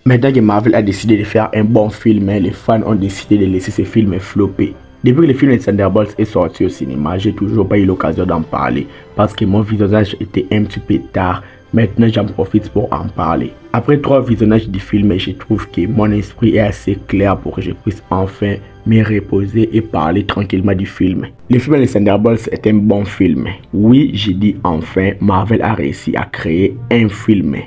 Maintenant que Marvel a décidé de faire un bon film, les fans ont décidé de laisser ce film flopper. Depuis que le film de Thunderbolts est sorti au cinéma, j'ai toujours pas eu l'occasion d'en parler parce que mon visionnage était un petit peu tard. Maintenant, j'en profite pour en parler. Après 3 visionnages du film, je trouve que mon esprit est assez clair pour que je puisse enfin me reposer et parler tranquillement du film. Le film de Thunderbolts est un bon film. Oui, j'ai dit enfin, Marvel a réussi à créer un film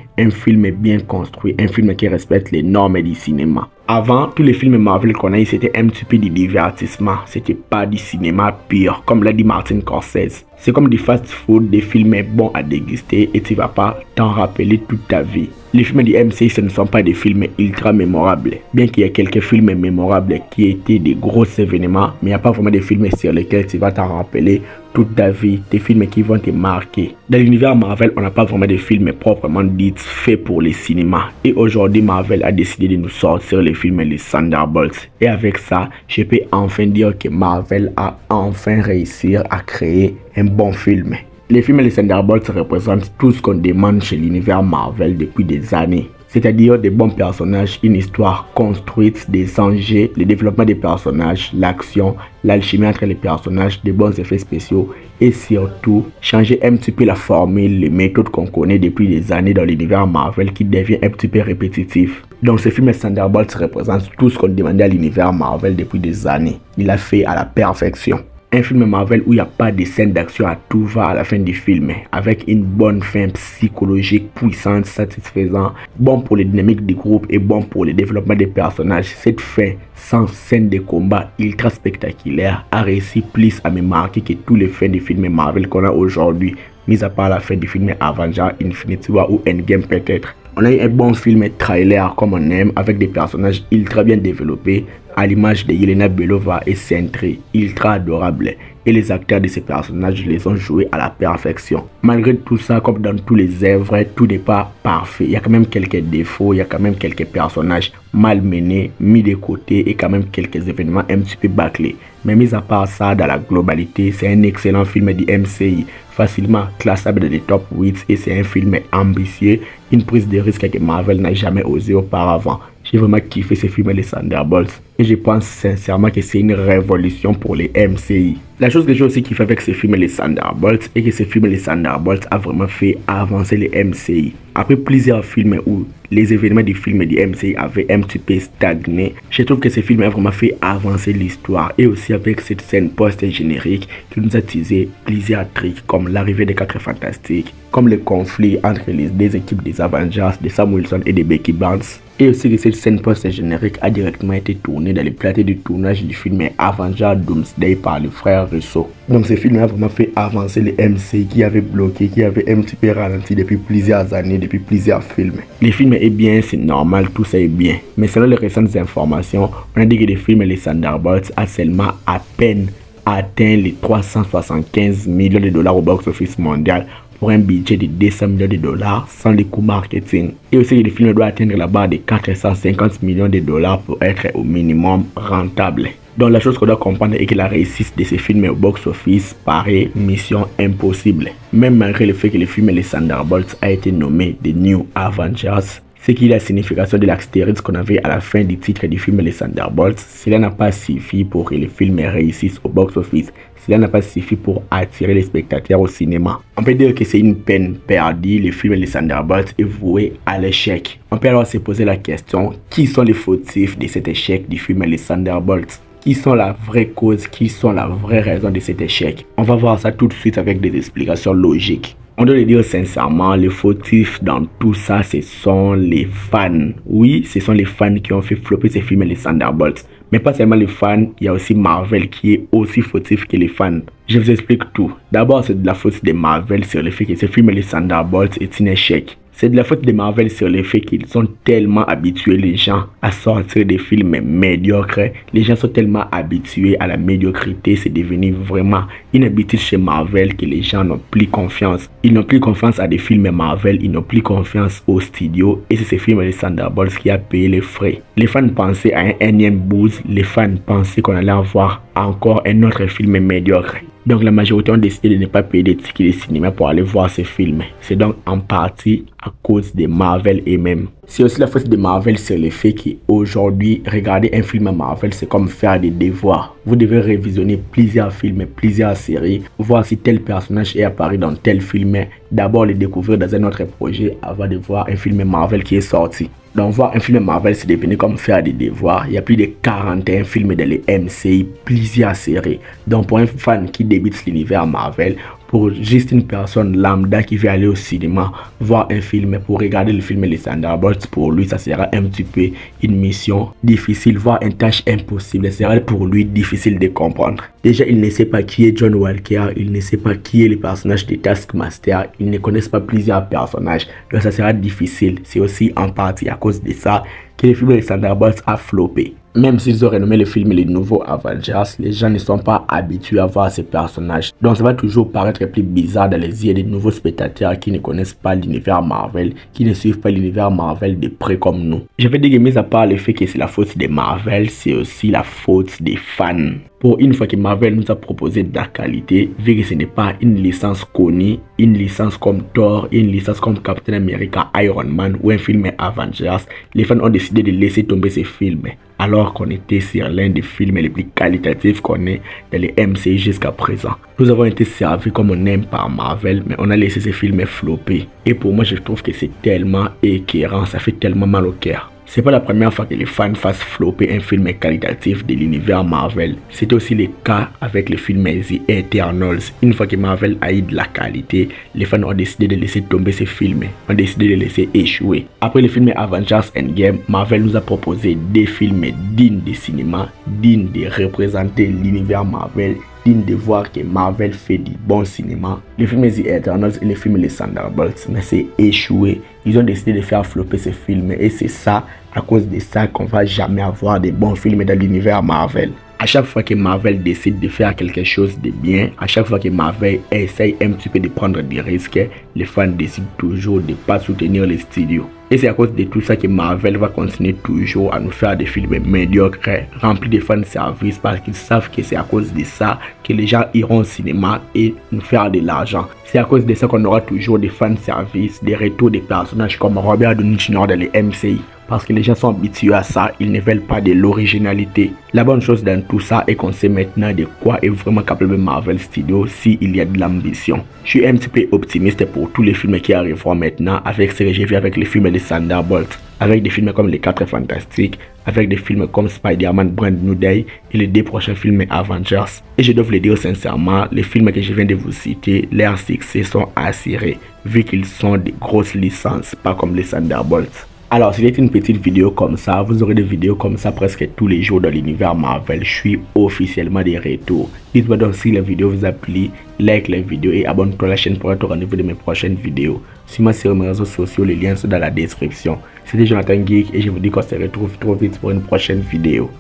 bien construit, un film qui respecte les normes du cinéma. Avant, tous les films Marvel qu'on a eu, c'était un petit peu du divertissement. C'était pas du cinéma pur, comme l'a dit Martin Scorsese. C'est comme du fast-food, des films bons à déguster et tu vas pas t'en rappeler toute ta vie. Les films du MCU, ce ne sont pas des films ultra mémorables. Bien qu'il y ait quelques films mémorables qui étaient des gros événements, mais il n'y a pas vraiment des films sur lesquels tu vas t'en rappeler toute ta vie, des films qui vont te marquer. Dans l'univers Marvel, on n'a pas vraiment de films proprement dits faits pour les cinémas. Et aujourd'hui, Marvel a décidé de nous sortir les films Les Thunderbolts. Et avec ça, je peux enfin dire que Marvel a enfin réussi à créer un bon film. Les films Les Thunderbolts représentent tout ce qu'on demande chez l'univers Marvel depuis des années. C'est-à-dire des bons personnages, une histoire construite, des enjeux, le développement des personnages, l'action, l'alchimie entre les personnages, des bons effets spéciaux et surtout changer un petit peu la formule, les méthodes qu'on connaît depuis des années dans l'univers Marvel qui devient un petit peu répétitif. Donc ce film Thunderbolts représente tout ce qu'on demandait à l'univers Marvel depuis des années. Il l'a fait à la perfection. Un film Marvel où il n'y a pas de scènes d'action à tout va à la fin du film, avec une bonne fin psychologique puissante, satisfaisante, bon pour les dynamiques du groupe et bon pour le développement des personnages. Cette fin sans scène de combat ultra spectaculaire a réussi plus à me marquer que tous les fins de films Marvel qu'on a aujourd'hui, mis à part la fin du film Avengers Infinity War ou Endgame peut-être. On a eu un bon film trailer comme on aime, avec des personnages ultra bien développés, à l'image de Yelena Belova et Sentry, ultra adorables. Et les acteurs de ces personnages les ont joués à la perfection. Malgré tout ça, comme dans tous les œuvres, tout n'est pas parfait. Il y a quand même quelques défauts, il y a quand même quelques personnages mal menés, mis de côté et quand même quelques événements un petit peu bâclés. Mais mis à part ça, dans la globalité, c'est un excellent film du MCU, facilement classable dans les top 8 et c'est un film ambitieux, une prise de risque que Marvel n'a jamais osé auparavant. J'ai vraiment kiffé ce film Les Thunderbolts et je pense sincèrement que c'est une révolution pour les MCU. La chose que j'ai aussi kiffé avec ce film Les Thunderbolts est que ce film Les Thunderbolts a vraiment fait avancer les MCU. Après plusieurs films où les événements du film du MCU avaient un petit peu stagné, je trouve que ce film a vraiment fait avancer l'histoire et aussi avec cette scène post-générique qui nous a teasé plusieurs trucs comme l'arrivée des 4 Fantastiques, comme le conflit entre les deux équipes des Avengers, de Sam Wilson et de Becky Barnes. Et aussi que cette scène post-générique a directement été tournée dans les plateaux de tournage du film Avengers Doomsday par le frère Russo. Donc ce film a vraiment fait avancer les MC qui avaient bloqué, qui avaient un petit peu ralenti depuis plusieurs années, depuis plusieurs films. Le film est bien, c'est normal, tout ça est bien. Mais selon les récentes informations, on a dit que le film Les Thunderbolts a seulement à peine atteint les 375 millions de dollars au box-office mondial, pour un budget de 200 millions de dollars sans les coûts marketing. Et aussi le film doit atteindre la barre de 450 millions de dollars pour être au minimum rentable. Donc la chose qu'on doit comprendre est que la réussite de ce film au box-office paraît mission impossible. Même malgré le fait que le film Les Thunderbolts a été nommé The New Avengers, ce qui est la signification de l'astérisque qu'on avait à la fin du titre du film Les Thunderbolts, cela n'a pas suffi pour que le film réussisse au box-office. Cela n'a pas suffi pour attirer les spectateurs au cinéma. On peut dire que c'est une peine perdue, le film Les Thunderbolts est voué à l'échec. On peut alors se poser la question, qui sont les fautifs de cet échec du film Les Thunderbolts? Qui sont la vraie cause, qui sont la vraie raison de cet échec? On va voir ça tout de suite avec des explications logiques. On doit le dire sincèrement, les fautifs dans tout ça, ce sont les fans. Oui, ce sont les fans qui ont fait flopper ces films Les Thunderbolts. Mais pas seulement les fans, il y a aussi Marvel qui est aussi fautif que les fans. Je vous explique tout. D'abord, c'est de la faute de Marvel sur le fait que ce film Les Thunderbolts est un échec. C'est de la faute de Marvel sur le fait qu'ils ont tellement habitué les gens à sortir des films médiocres. Les gens sont tellement habitués à la médiocrité, c'est devenu vraiment une habitude chez Marvel que les gens n'ont plus confiance. Ils n'ont plus confiance à des films Marvel, ils n'ont plus confiance aux studios et c'est ce film Les Thunderbolts qui a payé les frais. Les fans pensaient à un énième boost, les fans pensaient qu'on allait avoir encore un autre film médiocre. Donc la majorité ont décidé de ne pas payer des tickets de cinéma pour aller voir ces films. C'est donc en partie à cause de Marvel eux-mêmes. C'est aussi la faute de Marvel sur le fait qu'aujourd'hui, regarder un film à Marvel, c'est comme faire des devoirs. Vous devez révisionner plusieurs films, plusieurs séries, voir si tel personnage est apparu dans tel film. D'abord le découvrir dans un autre projet avant de voir un film Marvel qui est sorti. Donc voir un film Marvel, c'est devenu comme faire des devoirs. Il y a plus de 41 films dans les MCI, plusieurs séries. Donc pour un fan qui débute l'univers Marvel, pour juste une personne lambda qui veut aller au cinéma voir un film, pour regarder le film Les Thunderbolts, pour lui ça sera un petit peu une mission difficile, voire une tâche impossible. Ça sera pour lui difficile de comprendre. Déjà il ne sait pas qui est John Walker, il ne sait pas qui est le personnage de Taskmaster, il ne connaît pas plusieurs personnages, donc ça sera difficile. C'est aussi en partie à cause de ça que le film Les Thunderbolts a floppé. Même s'ils ont renommé le film les nouveaux Avengers, les gens ne sont pas habitués à voir ces personnages. Donc ça va toujours paraître plus bizarre dans les yeux des nouveaux spectateurs qui ne connaissent pas l'univers Marvel, qui ne suivent pas l'univers Marvel de près comme nous. Je vais dire que mis à part le fait que c'est la faute des Marvel, c'est aussi la faute des fans. Pour une fois que Marvel nous a proposé de la qualité, vu que ce n'est pas une licence connue, une licence comme Thor, une licence comme Captain America, Iron Man ou un film Avengers, les fans ont décidé de laisser tomber ces films. Alors qu'on était sur l'un des films les plus qualitatifs qu'on ait dans les MCU jusqu'à présent. Nous avons été servis comme on aime par Marvel, mais on a laissé ces films flopper. Et pour moi, je trouve que c'est tellement écœurant, ça fait tellement mal au cœur. C'est pas la première fois que les fans fassent flopper un film qualitatif de l'univers Marvel. C'était aussi le cas avec le film The Eternals. Une fois que Marvel a eu de la qualité, les fans ont décidé de laisser tomber ces films, ont décidé de laisser échouer. Après le film Avengers Endgame, Marvel nous a proposé des films dignes de cinéma, dignes de représenter l'univers Marvel, digne de voir que Marvel fait du bon cinéma. Le film The Eternals et le film Les Thunderbolts, mais c'est échoué. Ils ont décidé de faire flopper ces films et c'est ça, à cause de ça, qu'on va jamais avoir de bons films dans l'univers Marvel. À chaque fois que Marvel décide de faire quelque chose de bien, à chaque fois que Marvel essaye un petit peu de prendre des risques, les fans décident toujours de ne pas soutenir les studios. Et c'est à cause de tout ça que Marvel va continuer toujours à nous faire des films médiocres, remplis de fanservice, parce qu'ils savent que c'est à cause de ça que les gens iront au cinéma et nous faire de l'argent. C'est à cause de ça qu'on aura toujours des fanservices, des retours de personnages comme Robert Downey Jr. dans les MCU. Parce que les gens sont habitués à ça, ils ne veulent pas de l'originalité. La bonne chose dans tout ça est qu'on sait maintenant de quoi est vraiment capable Marvel Studios s'il y a de l'ambition. Je suis un petit peu optimiste pour tous les films qui arriveront maintenant avec ce que j'ai vu avec les films de Thunderbolts, avec des films comme Les 4 Fantastiques, avec des films comme Spider-Man Brand New Day et les 2 prochains films Avengers. Et je dois vous le dire sincèrement, les films que je viens de vous citer, leurs succès sont assurés, vu qu'ils sont des grosses licences, pas comme les Thunderbolts. Alors, si c'était une petite vidéo comme ça, vous aurez des vidéos comme ça presque tous les jours dans l'univers Marvel. Je suis officiellement des retours. Dites-moi donc si la vidéo vous a plu, like la vidéo et abonne-toi à la chaîne pour être au rendez-vous de mes prochaines vidéos. Suis-moi sur mes réseaux sociaux, les liens sont dans la description. C'était Jonathan Geek et je vous dis qu'on se retrouve trop vite pour une prochaine vidéo.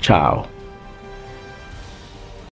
Ciao!